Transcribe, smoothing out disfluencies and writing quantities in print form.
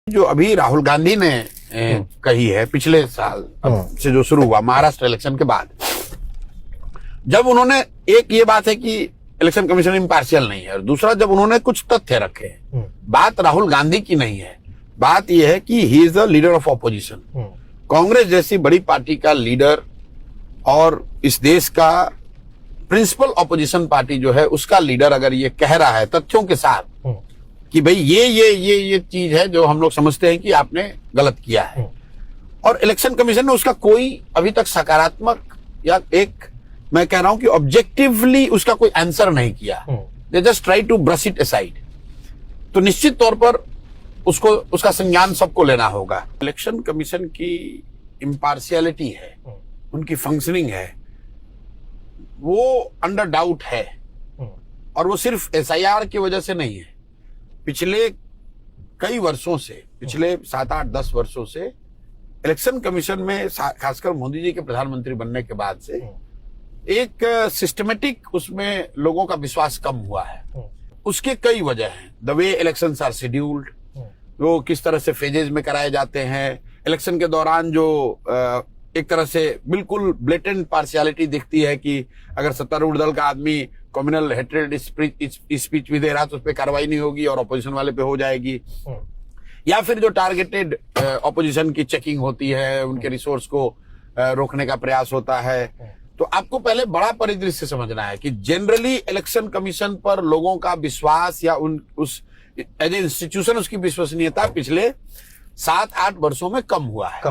जो अभी राहुल गांधी ने कही है पिछले साल से जो शुरू हुआ महाराष्ट्र इलेक्शन के बाद, जब उन्होंने एक ये बात है कि इलेक्शन कमीशन इम्पार्शियल नहीं है, और दूसरा जब उन्होंने कुछ तथ्य रखे, बात राहुल गांधी की नहीं है, बात यह है कि he is the leader of opposition. Congress जैसी बड़ी पार्टी का लीडर और इस देश का प्रिंसिपल ऑपोजिशन पार्टी जो है उसका लीडर अगर ये कह रहा है तथ्यों के साथ कि भाई ये चीज है जो हम लोग समझते हैं कि आपने गलत किया है, और इलेक्शन कमीशन ने उसका कोई अभी तक सकारात्मक या एक, मैं कह रहा हूं कि ऑब्जेक्टिवली उसका कोई आंसर नहीं किया, they just try to brush it aside, तो निश्चित तौर पर उसको उसका संज्ञान सबको लेना होगा। इलेक्शन कमीशन की इम्पार्शियलिटी है, उनकी फंक्शनिंग है, वो अंडर डाउट है, और वो सिर्फ एसआईआर की वजह से नहीं है। पिछले कई वर्षों से, पिछले 7-8-10 वर्षों से इलेक्शन कमीशन में, खासकर मोदी जी के प्रधानमंत्री बनने के बाद से, एक सिस्टमेटिक उसमें लोगों का विश्वास कम हुआ है। उसके कई वजह हैं। The way elections are scheduled, वो किस तरह से फेजेज में कराए जाते हैं, इलेक्शन के दौरान जो एक तरह से बिल्कुल ब्लेटेंट पार्शियलिटी दिखती है कि अगर सत्तारूढ़ दल का आदमी कम्युनल हेट्रेड स्पीच भी दे रहा तो उस पर कार्रवाई नहीं होगी और ऑपोजिशन वाले पे हो जाएगी, या फिर जो टारगेटेड ऑपोजिशन की चेकिंग होती है, उनके रिसोर्स को रोकने का प्रयास होता है। तो आपको पहले बड़ा परिदृश्य समझना है कि जनरली इलेक्शन कमीशन पर लोगों का विश्वास या उस एज ए इंस्टीट्यूशन उसकी विश्वसनीयता पिछले 7-8 वर्षों में कम हुआ है।